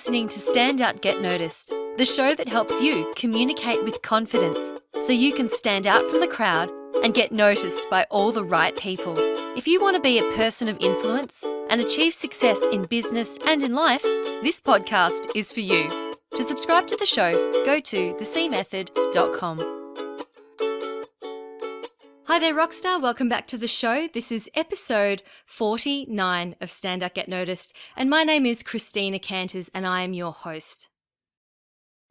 listening to Stand Out, Get Noticed, the show that helps you communicate with confidence so you can stand out from the crowd and get noticed by all the right people. If you want to be a person of influence and achieve success in business and in life, this podcast is for you. To subscribe to the show, go to thecmethod.com. Hi there, Rockstar. Welcome back to the show. This is episode 49 of Stand Out, Get Noticed, and my name is Christina Canters, and I am your host.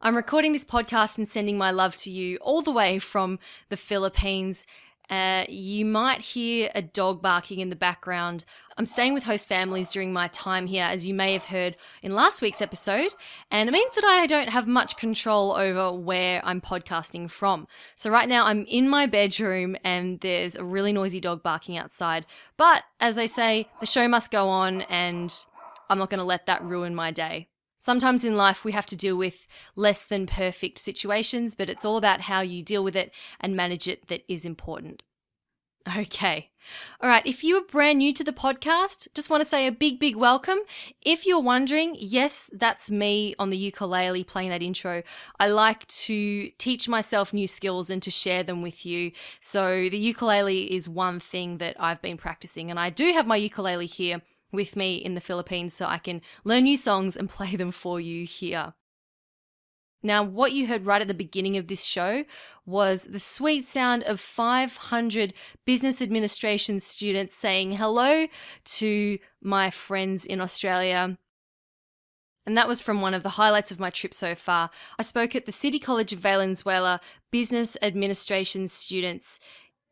I'm recording this podcast and sending my love to you all the way from the Philippines. You might hear a dog barking in the background. I'm staying with host families during my time here, as you may have heard in last week's episode, and it means that I don't have much control over where I'm podcasting from. So right now I'm in my bedroom and there's a really noisy dog barking outside. But as they say, the show must go on, and I'm not going to let that ruin my day. Sometimes in life we have to deal with less than perfect situations, but it's all about how you deal with it and manage it that is important. Okay. All right. If you are brand new to the podcast, just want to say a big welcome. If you're wondering, yes, that's me on the ukulele playing that intro. I like to teach myself new skills and to share them with you. So the ukulele is one thing that I've been practicing, and I do have my ukulele here with me in the Philippines so I can learn new songs and play them for you here. Now, what you heard right at the beginning of this show was the sweet sound of 500 business administration students saying hello to my friends in Australia. And that was from one of the highlights of my trip so far. I spoke at the City College of Valenzuela Business Administration Students.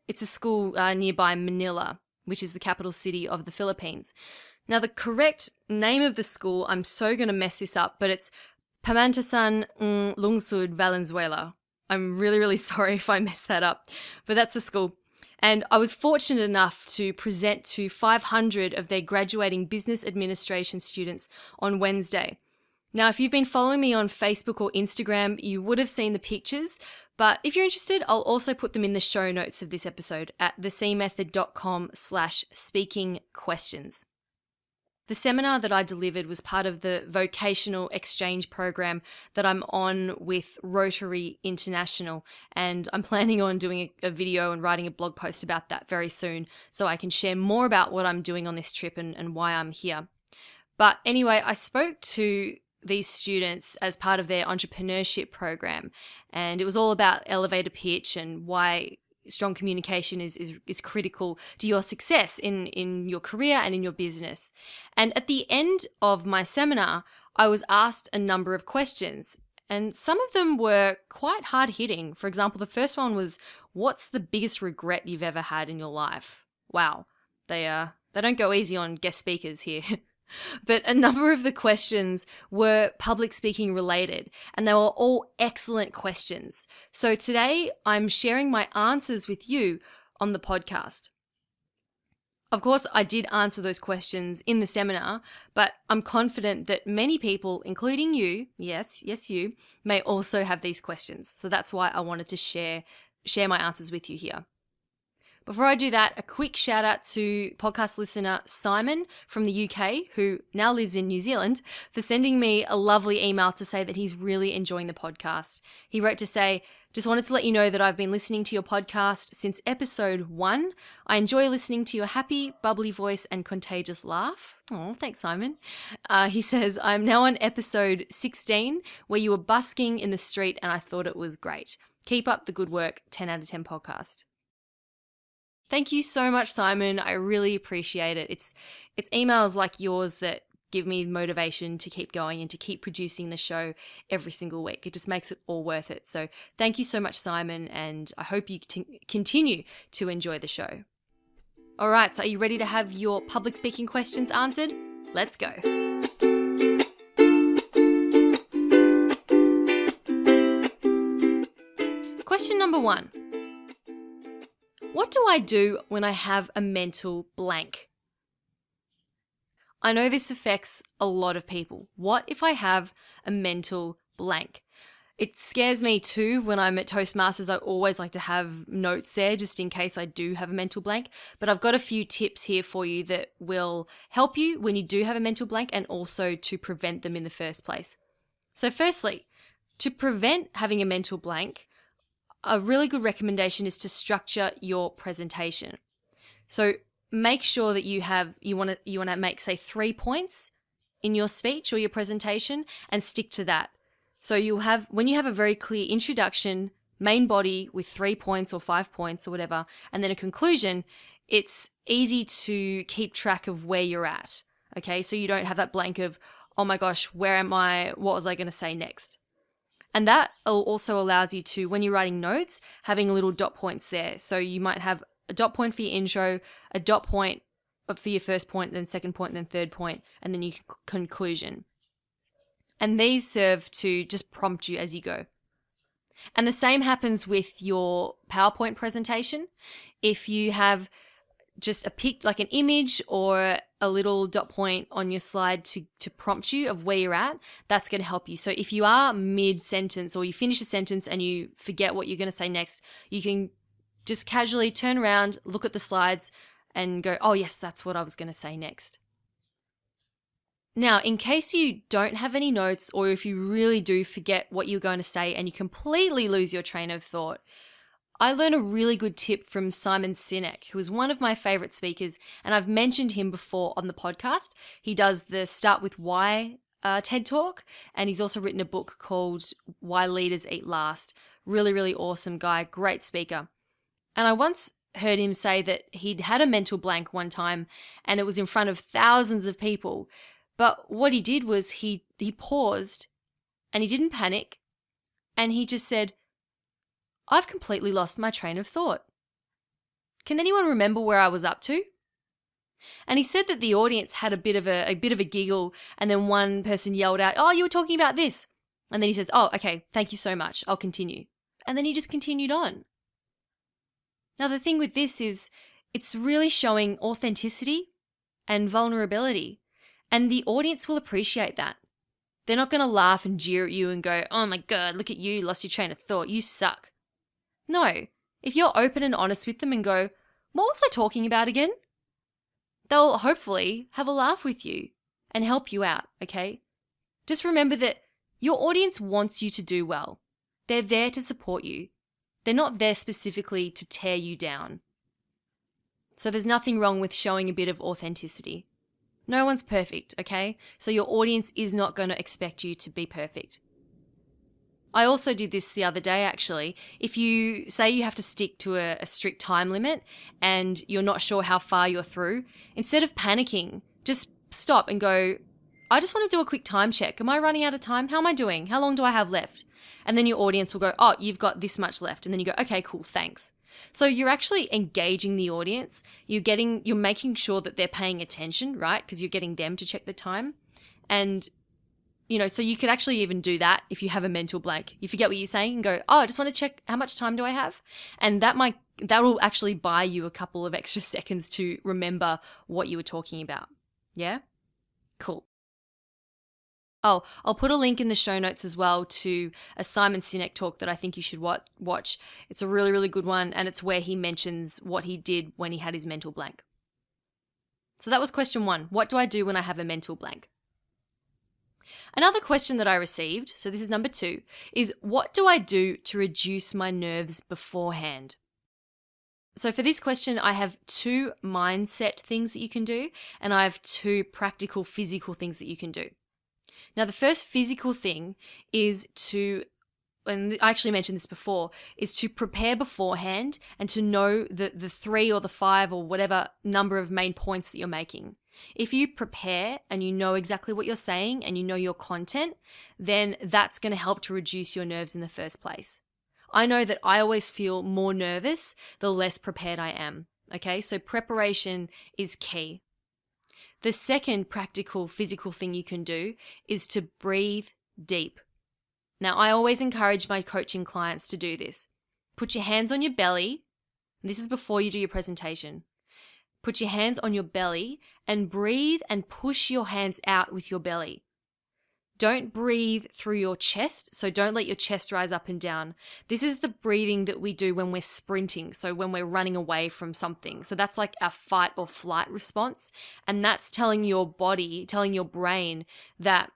It's a school nearby Manila, which is the capital city of the Philippines. Now, the correct name of the school, I'm so going to mess this up, but it's Pamantasan Lungsud Valenzuela. I'm really sorry if I mess that up, but that's the school. And I was fortunate enough to present to 500 of their graduating business administration students on Wednesday. Now, if you've been following me on Facebook or Instagram, you would have seen the pictures, but if you're interested, I'll also put them in the show notes of this episode at thecmethod.com/speakingquestions. The seminar that I delivered was part of the vocational exchange program that I'm on with Rotary International, and I'm planning on doing a video and writing a blog post about that very soon so I can share more about what I'm doing on this trip and why I'm here. But anyway, I spoke to these students as part of their entrepreneurship program, and it was all about elevator pitch and why strong communication is critical to your success in your career and in your business. And at the end of my seminar, I was asked a number of questions, and some of them were quite hard-hitting. For example, the first one was, what's the biggest regret you've ever had in your life? Wow, they don't go easy on guest speakers here. But a number of the questions were public speaking related, and they were all excellent questions. So today I'm sharing my answers with you on the podcast. Of course, I did answer those questions in the seminar, but I'm confident that many people, including you, yes, you, may also have these questions. So that's why I wanted to share my answers with you here. Before I do that, a quick shout out to podcast listener Simon from the UK, who now lives in New Zealand, for sending me a lovely email to say that he's really enjoying the podcast. He wrote to say, just wanted to let you know that I've been listening to your podcast since episode 1. I enjoy listening to your happy, bubbly voice and contagious laugh. Oh, thanks, Simon. He says, I'm now on episode 16, where you were busking in the street and I thought it was great. Keep up the good work, 10 out of 10 podcast. Thank you so much, Simon. I really appreciate it. It's emails like yours that give me motivation to keep going and to keep producing the show every single week. It just makes it all worth it. So thank you so much, Simon, and I hope you continue to enjoy the show. All right, so are you ready to have your public speaking questions answered? Let's go. Question number 1. What do I do when I have a mental blank? I know this affects a lot of people. What if I have a mental blank? It scares me too when I'm at Toastmasters. I always like to have notes there just in case I do have a mental blank. But I've got a few tips here for you that will help you when you do have a mental blank and also to prevent them in the first place. So firstly, to prevent having a mental blank, a really good recommendation is to structure your presentation. So make sure that you want to make, say, 3 points in your speech or your presentation and stick to that. So when you have a very clear introduction, main body with 3 points or 5 points or whatever, and then a conclusion, it's easy to keep track of where you're at. Okay, so you don't have that blank of, oh my gosh, where am I? What was I going to say next? And that also allows you to, when you're writing notes, having little dot points there. So you might have a dot point for your intro, a dot point for your first point, then second point, then third point, and then your conclusion. And these serve to just prompt you as you go. And the same happens with your PowerPoint presentation. If you have just like an image or a little dot point on your slide to prompt you of where you're at, that's going to help you. So if you are mid-sentence or you finish a sentence and you forget what you're going to say next, you can just casually turn around, look at the slides and go, oh yes, that's what I was going to say next. Now, in case you don't have any notes or if you really do forget what you're going to say and you completely lose your train of thought, I learned a really good tip from Simon Sinek, who is one of my favorite speakers, and I've mentioned him before on the podcast. He does the Start With Why TED Talk, and he's also written a book called Why Leaders Eat Last. Really, really awesome guy, great speaker. And I once heard him say that he'd had a mental blank one time, and it was in front of thousands of people. But what he did was he paused, and he didn't panic, and he just said, I've completely lost my train of thought. Can anyone remember where I was up to? And he said that the audience had a bit of a giggle, and then one person yelled out, oh, you were talking about this. And then he says, oh, okay, thank you so much, I'll continue. And then he just continued on. Now the thing with this is it's really showing authenticity and vulnerability, and the audience will appreciate that. They're not going to laugh and jeer at you and go, oh my God, look at you, lost your train of thought, you suck. No, if you're open and honest with them and go, what was I talking about again? They'll hopefully have a laugh with you and help you out, okay? Just remember that your audience wants you to do well. They're there to support you. They're not there specifically to tear you down. So there's nothing wrong with showing a bit of authenticity. No one's perfect, okay? So your audience is not going to expect you to be perfect. I also did this the other day, actually. If you say you have to stick to a strict time limit and you're not sure how far you're through, instead of panicking, just stop and go, I just want to do a quick time check. Am I running out of time? How am I doing? How long do I have left? And then your audience will go, oh, you've got this much left. And then you go, okay, cool, thanks. So you're actually engaging the audience. You're making sure that they're paying attention, right? Because you're getting them to check the time. And so you could actually even do that if you have a mental blank. You forget what you're saying and go, oh, I just want to check how much time do I have? And that will actually buy you a couple of extra seconds to remember what you were talking about. Yeah? Cool. Oh, I'll put a link in the show notes as well to a Simon Sinek talk that I think you should watch. It's a really, really good one, and it's where he mentions what he did when he had his mental blank. So that was question 1. What do I do when I have a mental blank? Another question that I received, so this is number 2, is what do I do to reduce my nerves beforehand? So for this question, I have 2 mindset things that you can do, and I have 2 practical physical things that you can do. Now, the first physical thing is and I actually mentioned this before, is to prepare beforehand and to know the 3 or the 5 or whatever number of main points that you're making. If you prepare and you know exactly what you're saying and you know your content, then that's going to help to reduce your nerves in the first place. I know that I always feel more nervous the less prepared I am. Okay, so preparation is key. The second practical physical thing you can do is to breathe deep. Now, I always encourage my coaching clients to do this. Put your hands on your belly. This is before you do your presentation. Put your hands on your belly and breathe and push your hands out with your belly. Don't breathe through your chest. So don't let your chest rise up and down. This is the breathing that we do when we're sprinting. So when we're running away from something. So that's like our fight or flight response. And that's telling your body, telling your brain that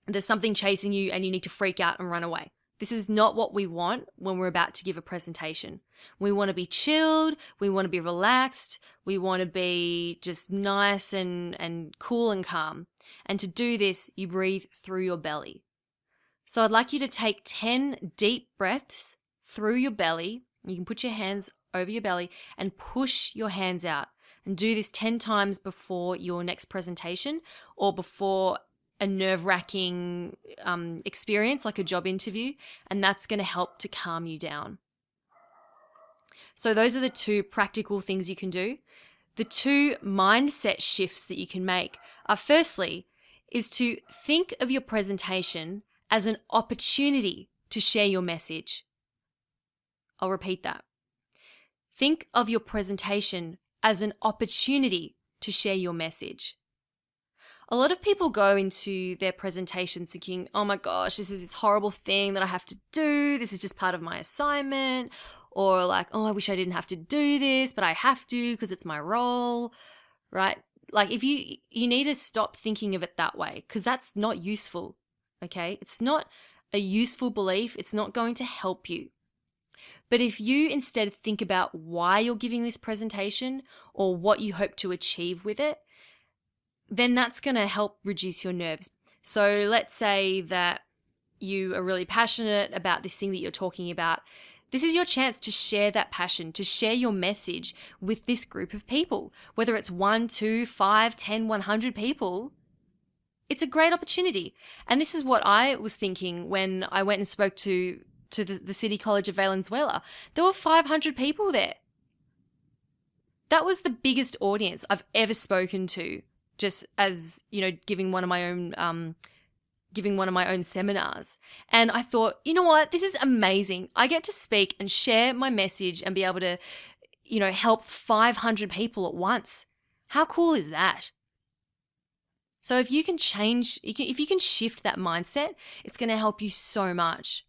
there's something chasing you and you need to freak out and run away. This is not what we want when we're about to give a presentation. We want to be chilled. We want to be relaxed. We want to be just nice and cool and calm. And to do this, you breathe through your belly. So I'd like you to take 10 deep breaths through your belly. You can put your hands over your belly and push your hands out. And do this 10 times before your next presentation or before a nerve-wracking experience like a job interview, and that's going to help to calm you down. So those are the 2 practical things you can do. The 2 mindset shifts that you can make are, firstly, is to think of your presentation as an opportunity to share your message. I'll repeat that. Think of your presentation as an opportunity to share your message. A lot of people go into their presentations thinking, oh my gosh, this is this horrible thing that I have to do. This is just part of my assignment. Or like, oh, I wish I didn't have to do this, but I have to because it's my role, right? Like if you need to stop thinking of it that way because that's not useful, okay? It's not a useful belief. It's not going to help you. But if you instead think about why you're giving this presentation or what you hope to achieve with it, then that's going to help reduce your nerves. So let's say that you are really passionate about this thing that you're talking about. This is your chance to share that passion, to share your message with this group of people. Whether it's 1, 2, 5, 10, 100 people, it's a great opportunity. And this is what I was thinking when I went and spoke to the City College of Valenzuela. There were 500 people there. That was the biggest audience I've ever spoken to. Just as, giving one of my own seminars. And I thought, you know what? This is amazing. I get to speak and share my message and be able to, help 500 people at once. How cool is that? So if you can if you can shift that mindset, it's going to help you so much.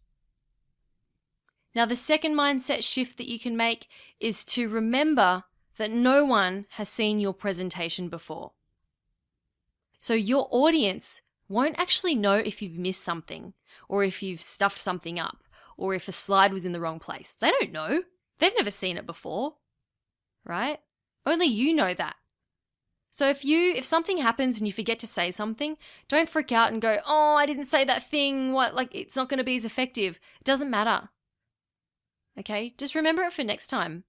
Now, the second mindset shift that you can make is to remember that no one has seen your presentation before. So your audience won't actually know if you've missed something or if you've stuffed something up or if a slide was in the wrong place. They don't know. They've never seen it before, right? Only you know that. So if something happens and you forget to say something, don't freak out and go, oh, I didn't say that thing. It's not going to be as effective. It doesn't matter. Okay? Just remember it for next time.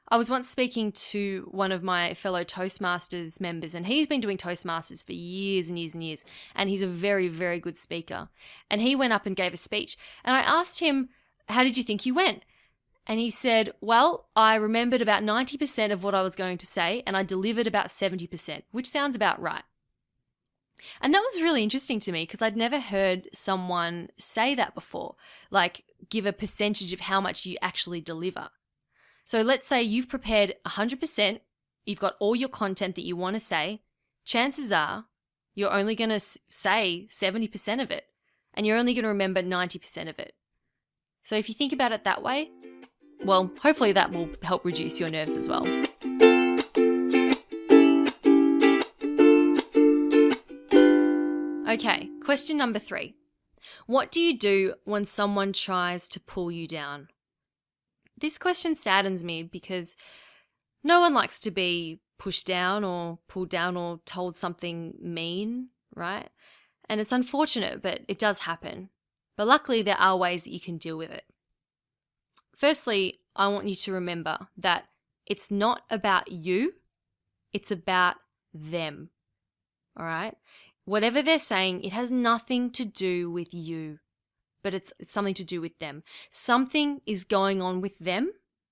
I was once speaking to one of my fellow Toastmasters members, and he's been doing Toastmasters for years and years and years, and he's a very, very good speaker. And he went up and gave a speech, and I asked him, how did you think you went? And he said, well, I remembered about 90% of what I was going to say, and I delivered about 70%, which sounds about right. And that was really interesting to me because I'd never heard someone say that before, like give a percentage of how much you actually deliver. So let's say you've prepared 100%, you've got all your content that you want to say. Chances are you're only going to say 70% of it, and you're only going to remember 90% of it. So if you think about it that way, well, hopefully that will help reduce your nerves as well. Okay, question number 3. What do you do when someone tries to pull you down? This question saddens me because no one likes to be pushed down or pulled down or told something mean, right? And it's unfortunate, but it does happen. But luckily, there are ways that you can deal with it. Firstly, I want you to remember that it's not about you, it's about them, all right? Whatever they're saying, it has nothing to do with you, but it's something to do with them. Something is going on with them,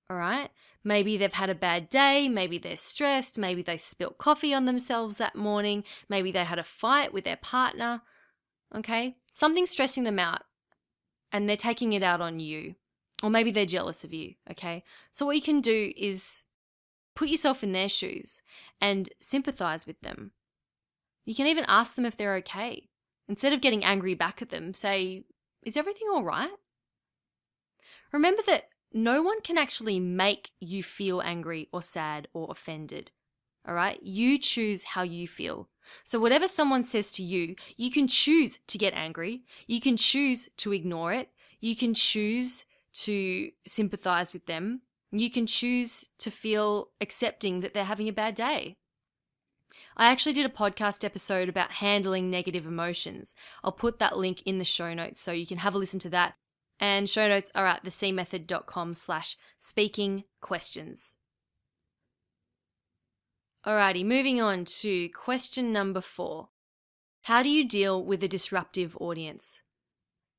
all right? Maybe they've had a bad day, maybe they're stressed, maybe they spilt coffee on themselves that morning, maybe they had a fight with their partner, okay? Something's stressing them out and they're taking it out on you, or maybe they're jealous of you, okay? So what you can do is put yourself in their shoes and sympathize with them. You can even ask them if they're okay. Instead of getting angry back at them, say, "Is everything all right?" Remember that no one can actually make you feel angry or sad or offended. All right? You choose how you feel. So whatever someone says to you, you can choose to get angry. You can choose to ignore it. You can choose to sympathize with them. You can choose to feel accepting that they're having a bad day. I actually did a podcast episode about handling negative emotions. I'll put that link in the show notes so you can have a listen to that. And show notes are at thecmethod.com/speakingquestions. Alrighty, moving on to question number 4. How do you deal with a disruptive audience?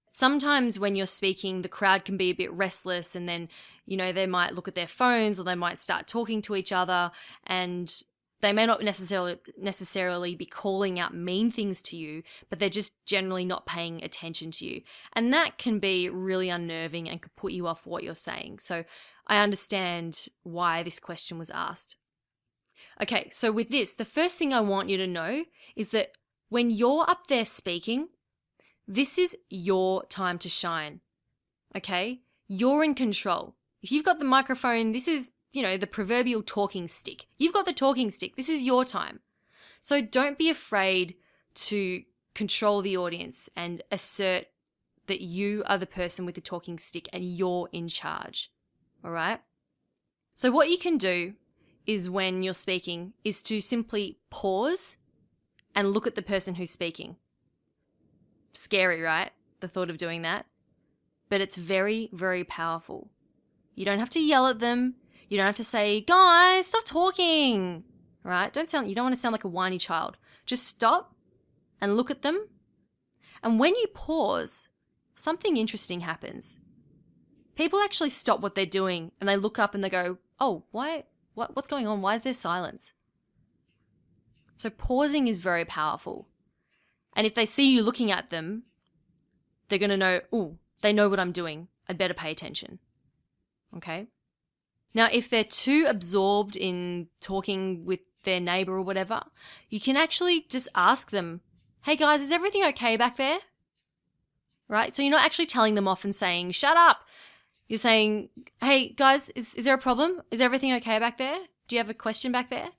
Sometimes when you're speaking, the crowd can be a bit restless, and then, they might look at their phones or they might start talking to each other, and they may not necessarily be calling out mean things to you, but they're just generally not paying attention to you. And that can be really unnerving and could put you off what you're saying. So I understand why this question was asked. Okay, so with this, the first thing I want you to know is that when you're up there speaking, this is your time to shine, okay? You're in control. If you've got the microphone, this is, the proverbial talking stick. You've got the talking stick. This is your time. So don't be afraid to control the audience and assert that you are the person with the talking stick and you're in charge, all right? So what you can do is when you're speaking is to simply pause and look at the person who's speaking. Scary, right? The thought of doing that. But it's very, very powerful. You don't have to yell at them. You don't have to say, "Guys, stop talking." Right? You don't want to sound like a whiny child. Just stop and look at them. And when you pause, something interesting happens. People actually stop what they're doing and they look up and they go, "Oh, why? What's going on? Why is there silence?" So pausing is very powerful. And if they see you looking at them, they're going to know, "Oh, they know what I'm doing. I'd better pay attention." Okay? Now, if they're too absorbed in talking with their neighbor or whatever, you can actually just ask them, "Hey guys, is everything okay back there?" Right? So you're not actually telling them off and saying, "Shut up." You're saying, "Hey guys, is there a problem? Is everything okay back there? Do you have a question back there?"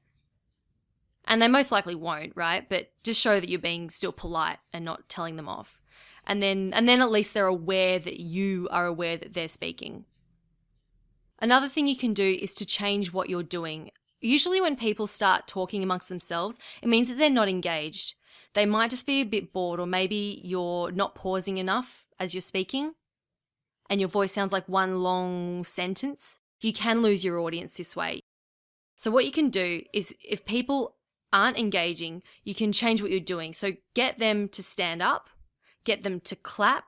And they most likely won't, right? But just show that you're being still polite and not telling them off. And then at least they're aware that you are aware that they're speaking. Another thing you can do is to change what you're doing. Usually when people start talking amongst themselves, it means that they're not engaged. They might just be a bit bored, or maybe you're not pausing enough as you're speaking and your voice sounds like one long sentence. You can lose your audience this way. So what you can do is, if people aren't engaging, you can change what you're doing. So get them to stand up, get them to clap,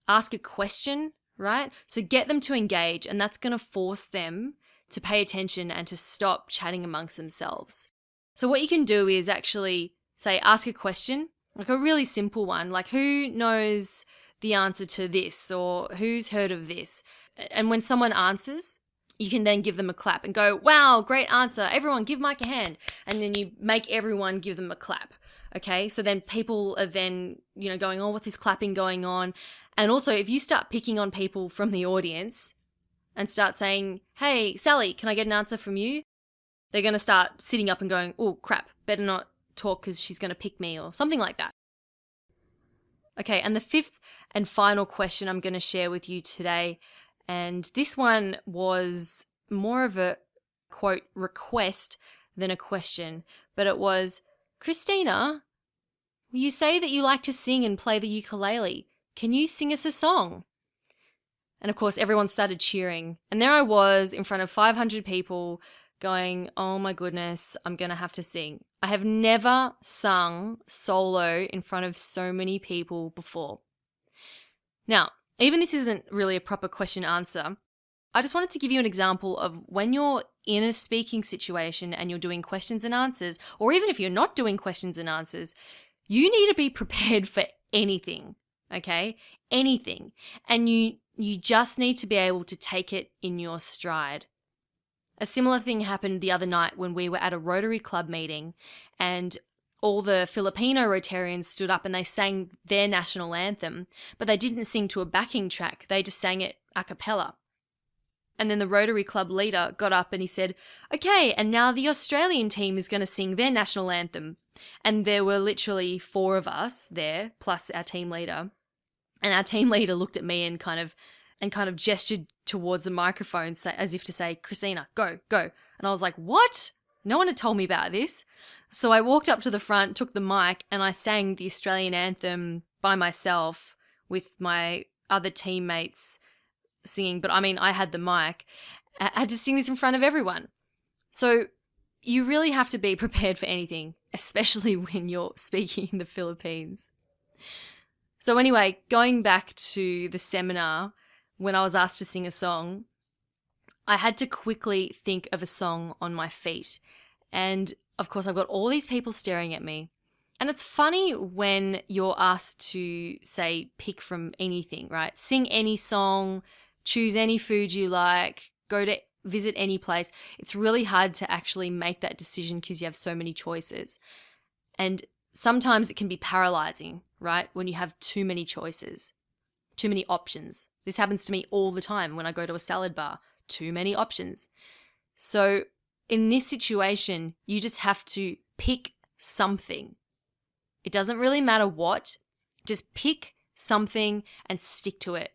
ask a question, right? So get them to engage, and that's going to force them to pay attention and to stop chatting amongst themselves. So what you can do is actually say, ask a question, like a really simple one, like, "Who knows the answer to this?" or "Who's heard of this?" And when someone answers, you can then give them a clap and go, "Wow, great answer. Everyone give Mike a hand." And then you make everyone give them a clap. Okay, so then people are then, going, "Oh, what's this clapping going on?" And also, if you start picking on people from the audience and start saying, "Hey, Sally, can I get an answer from you?" They're going to start sitting up and going, "Oh, crap, better not talk because she's going to pick me," or something like that. Okay, and the 5th and final question I'm going to share with you today, and this one was more of a, quote, request than a question, but it was, "Christina, you say that you like to sing and play the ukulele. Can you sing us a song?" And of course, everyone started cheering. And there I was in front of 500 people going, "Oh my goodness, I'm going to have to sing." I have never sung solo in front of so many people before. Now, even this isn't really a proper question answer. I just wanted to give you an example of when you're in a speaking situation and you're doing questions and answers, or even if you're not doing questions and answers, you need to be prepared for anything, okay? Anything. And you just need to be able to take it in your stride. A similar thing happened the other night when we were at a Rotary Club meeting, and all the Filipino Rotarians stood up and they sang their national anthem, but they didn't sing to a backing track. They just sang it a cappella. And then the Rotary Club leader got up and he said, okay, and now the Australian team is going to sing their national anthem. And there were literally 4 of us there, plus our team leader. And our team leader looked at me and kind of gestured towards the microphone as if to say, Christina, go, go. And I was like, what? No one had told me about this. So I walked up to the front, took the mic, and I sang the Australian anthem by myself with my other teammates singing. But I mean, I had the mic. I had to sing this in front of everyone. So you really have to be prepared for anything, especially when you're speaking in the Philippines. So anyway, going back to the seminar, when I was asked to sing a song, I had to quickly think of a song on my feet. And of course, I've got all these people staring at me. And it's funny when you're asked to, say, pick from anything, right? Sing any song, choose any food you like, go to visit any place. It's really hard to actually make that decision because you have so many choices. And sometimes it can be paralyzing, right? When you have too many choices, too many options. This happens to me all the time when I go to a salad bar. Too many options. So in this situation, you just have to pick something. It doesn't really matter what, just pick something and stick to it.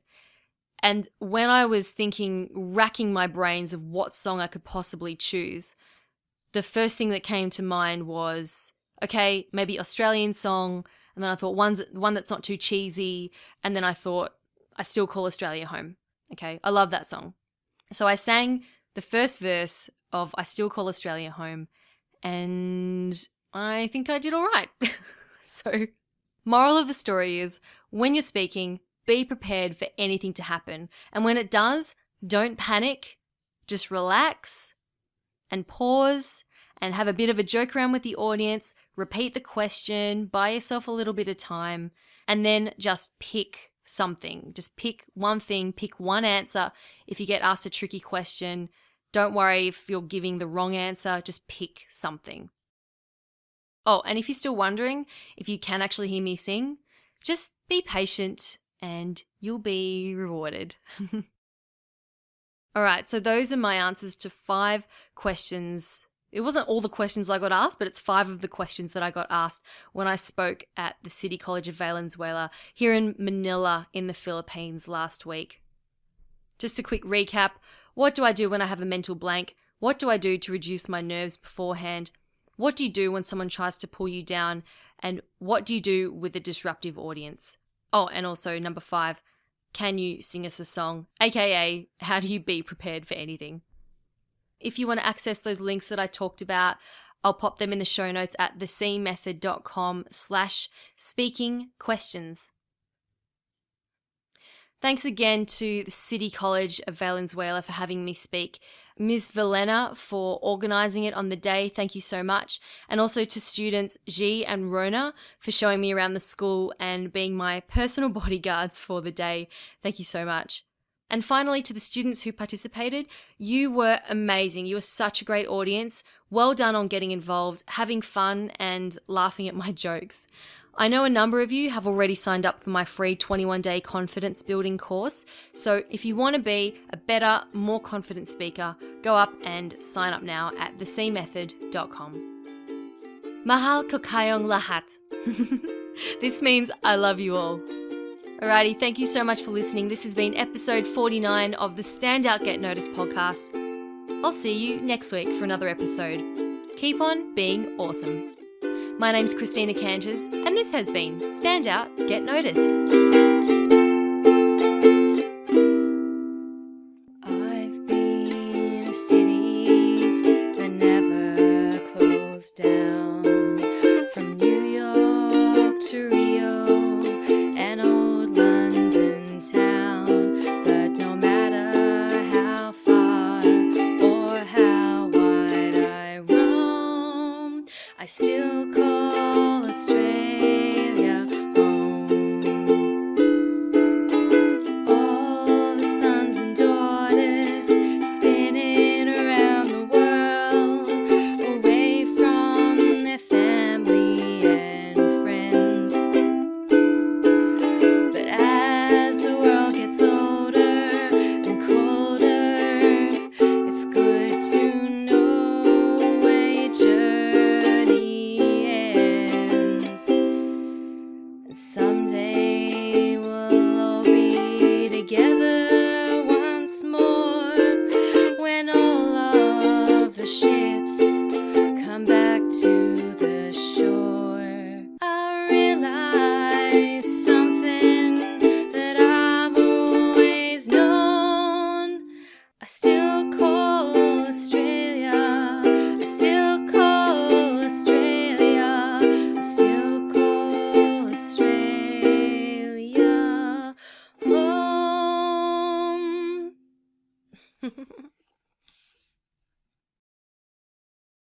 And when I was racking my brains of what song I could possibly choose, the first thing that came to mind was, okay, maybe Australian song. And then I thought one that's not too cheesy. And then I thought, I Still Call Australia Home. Okay, I love that song. So I sang the first verse of I Still Call Australia Home, and I think I did all right. So, moral of the story is, when you're speaking, be prepared for anything to happen. And when it does, don't panic. Just relax and pause and have a bit of a joke around with the audience. Repeat the question, buy yourself a little bit of time, and then just pick something. Just pick one thing, pick one answer. If you get asked a tricky question, don't worry if you're giving the wrong answer, just pick something. Oh, and if you're still wondering if you can actually hear me sing, just be patient and you'll be rewarded. All right, so those are my answers to 5 questions. It wasn't all the questions I got asked, but it's 5 of the questions that I got asked when I spoke at the City College of Valenzuela here in Manila in the Philippines last week. Just a quick recap. What do I do when I have a mental blank? What do I do to reduce my nerves beforehand? What do you do when someone tries to pull you down? And what do you do with a disruptive audience? Oh, and also number 5, can you sing us a song? AKA, how do you be prepared for anything? If you want to access those links that I talked about, I'll pop them in the show notes at thecmethod.com/speakingquestions. Thanks again to the City College of Valenzuela for having me speak. Ms. Velena for organising it on the day, thank you so much. And also to students G and Rona for showing me around the school and being my personal bodyguards for the day, thank you so much. And finally, to the students who participated, you were amazing. You were such a great audience. Well done on getting involved, having fun and laughing at my jokes. I know a number of you have already signed up for my free 21-day confidence building course. So if you want to be a better, more confident speaker, go up and sign up now at thecmethod.com. Mahal ko kayong lahat. This means I love you all. Alrighty, thank you so much for listening. This has been episode 49 of the Standout Get Noticed podcast. I'll see you next week for another episode. Keep on being awesome. My name's Christina Canters, and this has been Standout Get Noticed. I've been to cities that never closed down, from New York to Rio and old London town. But no matter how far or how wide I roam, I still